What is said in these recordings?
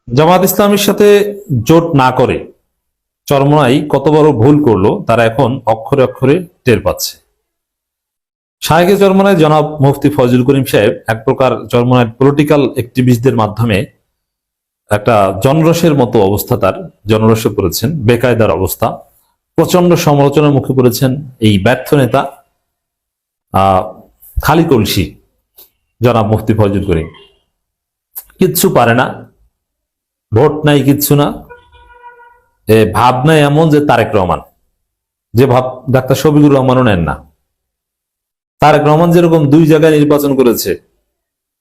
জামাত ইসলামের সাথে জোট না করে চরমোনাই কত বড় ভুল করলো তারা এখন অক্ষরে অক্ষরে টের পাচ্ছে। শায়েখে চরমোনাই জনাব মুফতি ফয়জুল করিম সাহেব এক প্রকার চরমোনাই পলিটিক্যাল অ্যাক্টিভিস্টদের মাধ্যমে একটা জনরসের মতো অবস্থা, তার জনরসে পড়েছেন, বেকায়দার অবস্থা, প্রচন্ড সমালোচনার মুখে পড়েছেন। এই ব্যর্থ নেতা খালি কলসি জনাব মুফতি ফয়জুল করিম কিচ্ছু পারে না, ভোট নাই, কিচ্ছু না। ভাবনা এমন যে তারেক রহমান, যে ভাব ডাক্তার শফিকুর রহমানও নেন না। তারেক রহমান যেরকম 2 জায়গায় নির্বাচন করেছে,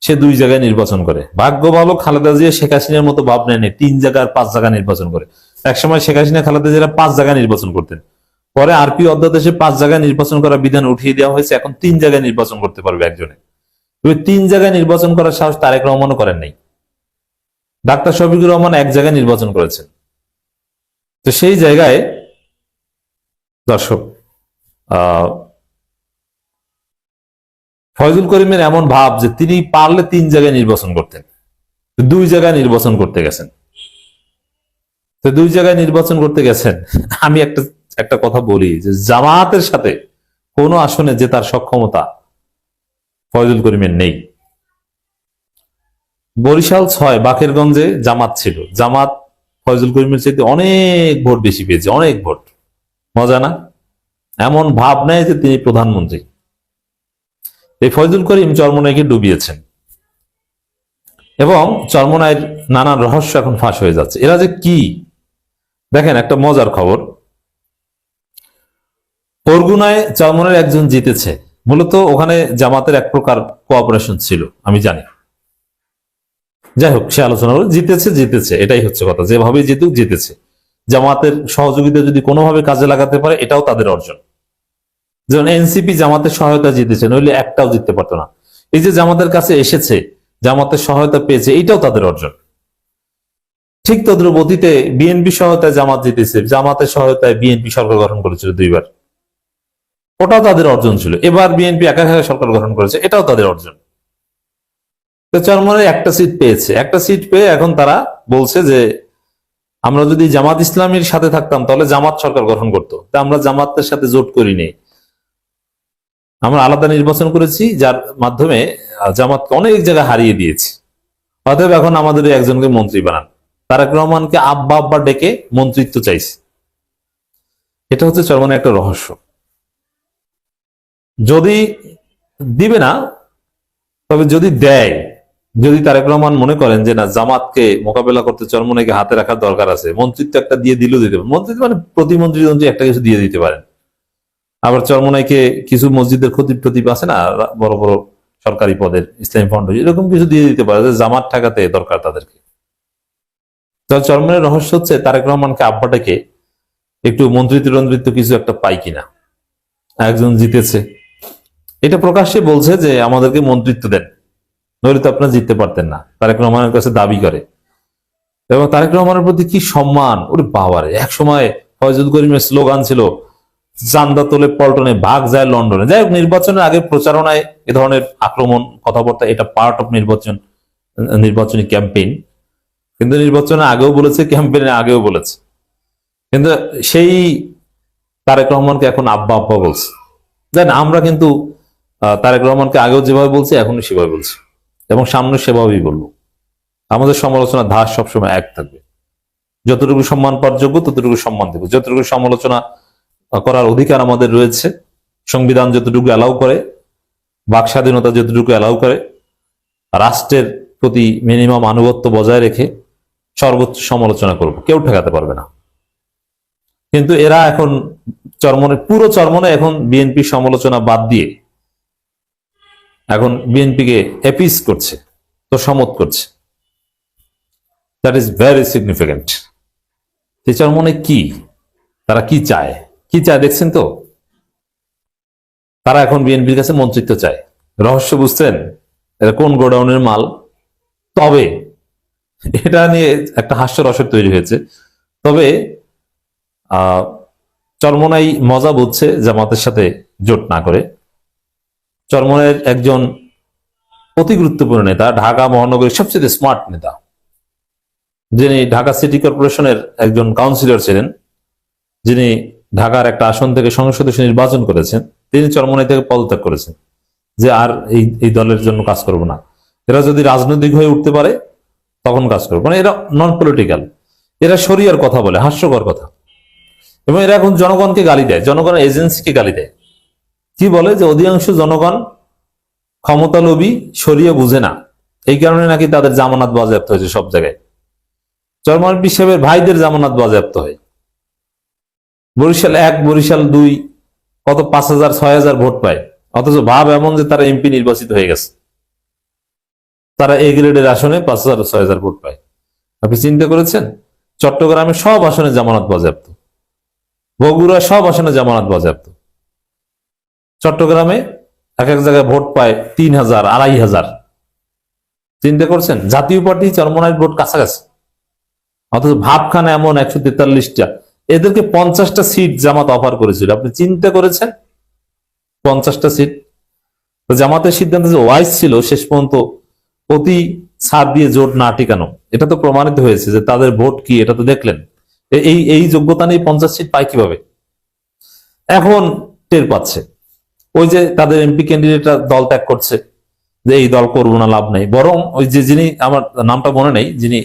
সে 2 জায়গায় নির্বাচন করে। ভাগ্য ভালো খালেদা জিয়া শেখ হাসিনার মতো ভাব নেয়নি 3 জায়গার 5 জায়গা নির্বাচন করে। একসময় শেখ হাসিনা খালেদা জিয়া 5 জায়গায় নির্বাচন করতেন, পরে আরপি অধ্যাদেশে 5 জায়গায় নির্বাচন করার বিধান উঠিয়ে দেওয়া হয়েছে, এখন 3 জায়গায় নির্বাচন করতে পারবে একজনে। 3 জায়গায় নির্বাচন করার সাহস তারেক রহমানও করেন নাই। ডাক্তার শফিকুর রহমান 1 জায়গায় নির্বাচন করেছেন। তো সেই জায়গায় দর্শক, ফয়জুল করিমের এমন ভাব যে তিনি পারলে 3 জায়গায় নির্বাচন করতেন, 2 জায়গায় নির্বাচন করতে গেছেন। তো 2 জায়গায় নির্বাচন করতে গেছেন। আমি একটা কথা বলি যে জামায়াতের সাথে কোনো আসনে জেতার সক্ষমতা ফয়জুল করিমের নেই। বরিশাল 6 বাকেরগঞ্জে জামাত ছিল, জামাত ফয়জুল করিমের চাইতে অনেক ভোট বেশি পেয়েছে, অনেক ভোট। মজা না? এমন ভাব নেয় যে তিনি প্রধানমন্ত্রী। এই ফয়জুল করিম চরমোনাইকে ডুবিয়েছেন এবং চরমোনাইয়ের নানান রহস্য এখন ফাঁস হয়ে যাচ্ছে। এরা যে কি দেখেন, একটা মজার খবর, বরগুনায় চরমোনাইয়ের একজন জিতেছে। মূলত ওখানে জামাতের এক প্রকার কোঅপারেশন ছিল, আমি জানি। যাই হোক, সে আলোচনা করে জিতেছে, এটাই হচ্ছে কথা। যেভাবে জিতুক, জিতেছে। জামাতের সহযোগিতা যদি কোনোভাবে কাজে লাগাতে পারে, এটাও তাদের অর্জন। যেমন এনসিপি জামাতের সহায়তা জিতেছে, নইলে একটাও জিততে পারতো না। এই যে জামাতের কাছে এসেছে, জামাতের সহায়তা পেয়েছে, এটাও তাদের অর্জন। ঠিক তদ্রুপ অতীতে বিএনপি সহায়তায় জামাত জিতেছে, জামাতের সহায়তায় বিএনপি সরকার গঠন করেছিল 2 বার, ওটাও তাদের অর্জন ছিল। এবার বিএনপি একা সরকার গঠন করেছে, এটাও তাদের অর্জন। তো চরমোনাই একটা সিট পেয়েছে, একটা সিট পেয়ে এখন তারা বলছে যে আমরা যদি জামাত ইসলামীর সাথে থাকতাম তাহলে জামাত সরকার গঠন করতো, তা আমরা জামাতের সাথে জোট করিনি, আমরা আলাদা নির্বাচন করেছি, যার মাধ্যমে জামাতকে অনেক জায়গায় হারিয়ে দিয়েছি। অতএব এখন আমাদের একজনকে মন্ত্রী বানান। তারেক রহমানকে আব্বা আব্বা ডেকে মন্ত্রিত্ব চাইছে। এটা হচ্ছে চরমোনাই একটা রহস্য। যদি দিবে না, তবে যদি দেয়, যদি তারেক রহমান মনে করেন যে না, জামাতকে মোকাবেলা করতে চরমোনাইকে হাতে রাখার দরকার আছে, মন্ত্রিত্ব একটা দিয়ে দিলেও দিতে পারেন। মন্ত্রিত্ব মানে প্রতিমন্ত্রী একটা কিছু দিয়ে দিতে পারেন। আবার চরমোনাইকে কিছু মসজিদের খতিব টতিব আছে না, বড় বড় সরকারি পদের, ইসলামী ফাউন্ডেশন, এরকম কিছু দিয়ে দিতে পারে, জামাত ঠেকাতে দরকার তাদেরকে। চরমোনাইয়ের রহস্য হচ্ছে তারেক রহমানকে আব্বাটাকে একটু মন্ত্রিত্ব কিছু একটা পাই কিনা। একজন জিতেছে, এটা প্রকাশ্যে বলছে যে আমাদেরকে মন্ত্রিত্ব দেন, নইলে তো আপনারা জিততে পারতেন না, তারেক রহমানের কাছে দাবি করে। এবং তারেক রহমানের প্রতি কি সম্মান! ওরে বাবারে! এক সময় ফয়জুল করিমের স্লোগান ছিল চান্দা তোলে পল্টনে, ভাগ যায় লন্ডনে। যাই হোক, নির্বাচনের আগে প্রচারণায় এ ধরনের আক্রমণ, কথাবার্তা, এটা পার্ট অফ নির্বাচনী ক্যাম্পেইন। কিন্তু নির্বাচনের আগেও বলেছে, ক্যাম্পেইনের আগেও বলেছে। কিন্তু সেই তারেক রহমানকে এখন আব্বা আব্বা বলছে। দেন আমরা কিন্তু তারেক রহমানকে আগেও যেভাবে বলছি, এখনো সেভাবে বলছি, এবং সামনে সেভাবেই বলবো। আমাদের সমালোচনার ধার সবসময় এক থাকবে। যতটুকু সম্মান পাওয়ার যোগ্য ততটুকু সম্মান দেব, যতটুকু সমালোচনা করার অধিকার আমাদের রয়েছে, সংবিধান যতটুকু অ্যালাউ করে, বাক স্বাধীনতা যতটুকু অ্যালাউ করে, রাষ্ট্রের প্রতি মিনিমাম আনুগত্য বজায় রেখে সর্বোচ্চ সমালোচনা করব, কেউ ঠেকাতে পারবে না। কিন্তু এরা এখন পুরো চরমোনাই এখন বিএনপি সমালোচনা বাদ দিয়ে এখন বিএনপিকে এপিস করছে, তো সমত করছে। That is very significant. Charmonai কি, তারা কি চায় দেখছেন তো? তারা এখন বিএনপির কাছে মন্ত্রিত্ব চায়। রহস্য বুঝছেন? এটা কোন গোডাউনের মাল? তবে এটা নিয়ে একটা হাস্যরসের তৈরি হয়েছে। তবে চরমোনাই মজা বুঝছে জামাতের সাথে জোট না করে। চরমোনাইয়ের একজন অতি গুরুত্বপূর্ণ নেতা, ঢাকা মহানগরীর সবচেয়ে স্মার্ট নেতা, যিনি ঢাকা সিটি কর্পোরেশনের একজন কাউন্সিলর ছিলেন, যিনি ঢাকার একটা আসন থেকে সংসদ সদস্য নির্বাচন করেছেন, তিনি চরমোনাই থেকে পদত্যাগ করেছেন যে আর এই দলের জন্য কাজ করব না, এরা যদি রাজনৈতিক হয়ে উঠতে পারে তখন কাজ করবো। মানে এরা নন পলিটিক্যাল, এরা শরিয়ার কথা বলে, হাস্যকর কথা। এবং এরা এখন জনগণকে গালি দেয়, জনগণের এজেন্সিকে গালি দেয়। কি বলে যে অধিকাংশ জনগণ ক্ষমতালোভী, শরিয়া বুঝে না, এই কারণে নাকি তাদের জামানত বাজেয়াপ্ত হয়েছে সব জায়গায়। চরমোনাই পীর সাহেবের ভাইদের জামানত বাজেয়াপ্ত হয়। বরিশাল 1, বরিশাল 2 কত 5,000 6,000 ভোট পায়, অথচ ভাব এমন যে তারা এমপি নির্বাচিত হয়ে গেছে। তারা এ গ্রেডের আসনে 5,000 6,000 ভোট পায়। আপনি চিন্তা করেছেন? চট্টগ্রামে সব আসনে জামানত বাজেয়াপ্ত, বগুড়া সব আসনে জামানত বাজেয়াপ্ত। চট্টগ্রামে এক এক জায়গায় ভোট পায় 3,000 2,500। চিন্তা করছেন? জাতীয় পার্টি চরমোনাইয়ের ভোট কাছাকাছি, অথচ ভাবখানা এমন 143টা, এদেরকে 50টা সিট জামাত অফার করেছিল। আপনি চিন্তা করেছেন? 50টা সিট। জামাতের সিদ্ধান্ত যে ওয়াইজ ছিল, শেষ পর্যন্ত প্রতি ছাদ দিয়ে জোট না টিকানো, এটা তো প্রমাণিত হয়েছে যে তাদের ভোট কি, এটা তো দেখলেন। এই যোগ্যতা নেই 50 সিট পায় কিভাবে? এখন টের পাচ্ছে, ওই যে তাদের এমপি ক্যান্ডিডেটরা দল ত্যাগ করছে, যে এই দল করবো না, লাভ নাই। বরং ওই যে যিনি, আমার নামটা মনে নেই, যিনি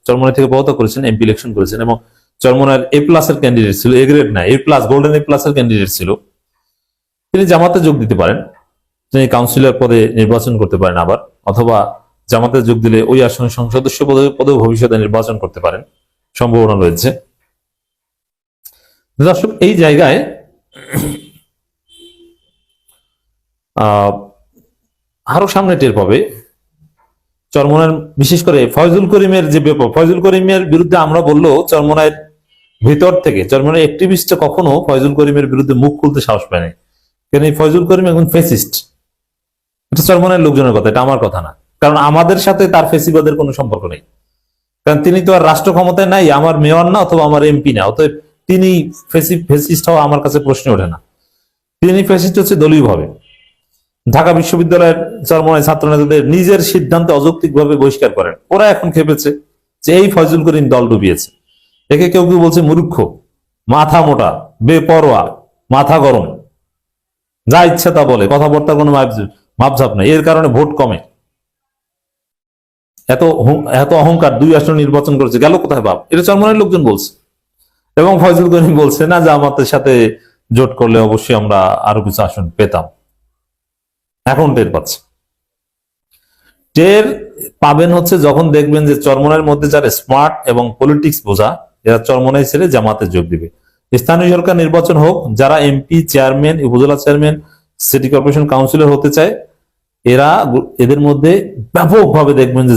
চরমোনাই থেকে পদত্যাগ করেছেন, এমপি ইলেকশন করেছেন এবং চরমোনাইয়ের A+ এর ক্যান্ডিডেট ছিল, এ গ্রেড না, A+, গোল্ডেন A+ এর ক্যান্ডিডেট ছিল, তিনি জামাতে যোগ দিতে পারেন, তিনি কাউন্সিলর পদে নির্বাচন করতে পারেন আবার, অথবা জামাতে যোগ দিলে ওই আসনে সংসদ সদস্য পদে ভবিষ্যতে নির্বাচন করতে পারেন, সম্ভাবনা রয়েছে। দর্শক, এই জায়গায় আরো সামনে টের পাবে চরমোনাইয়ের, বিশেষ করে ফয়জুল করিমের যে ব্যাপার। ফয়জুল করিমের বিরুদ্ধে আমরা বললেও চরমোনাইয়ের ভিতর থেকে চরমোনাই অ্যাক্টিভিস্টরা কখনো ফয়জুল করিমের বিরুদ্ধে মুখ খুলতে সাহস পায় নাই, কারণ এই ফয়জুল করিম এখন ফেসিস্ট। এটা চরমোনাইয়ের লোকজনের কথা, এটা আমার কথা না। কারণ আমাদের সাথে তার ফেসিবাদের কোনো সম্পর্ক নেই, কারণ তিনি তো আর রাষ্ট্র ক্ষমতায় নাই, আমার মেয়র না অথবা আমার এমপি না, অতএব তিনি ফেসিস্ট হওয়া আমার কাছে প্রশ্ন ওঠে না। তিনি ফেসিস্ট হচ্ছে দলীয় ভাবে। ঢাকা বিশ্ববিদ্যালয়ের চরমোনাই ছাত্র নেতাদের নিজের সিদ্ধান্তে অযৌক্তিকভাবে বহিষ্কার করেন। ওরা এখন খেপেছে যে এই ফয়জুল করিম দল ডুবিয়েছে। একে কেউ কেউ বলছে মূর্খ, মাথা মোটা, বেপরোয়া, মাথা গরম, যা ইচ্ছা তা বলে, কথাবার্তার কোনো মাপঝাপ নেই, এর কারণে ভোট কমে। এত অহংকার, 2 আসন নির্বাচন করেছে, গেল কোথায় বাপ? এটা চরমোনাইয়ের লোকজন বলছে। এবং ফয়জুল করিম বলছে না যে আমাদের সাথে জোট করলে অবশ্যই আমরা আরো কিছু আসন পেতাম। এখন টের পাচ্ছে। টের পাবেন হচ্ছে যখন দেখবেন যে চরমোনাইয়ের মধ্যে যারা স্মার্ট এবং পলিটিক্স বোঝা, এরা চরমোনাই ছেড়ে জামাতে যোগ দিবে। স্থানীয় সরকার নির্বাচন হোক, যারা এমপি, চেয়ারম্যান, উপজেলা চেয়ারম্যান, সিটি কর্পোরেশন কাউন্সিলর হতে চায়, এদের মধ্যে ব্যাপকভাবে দেখবেন যে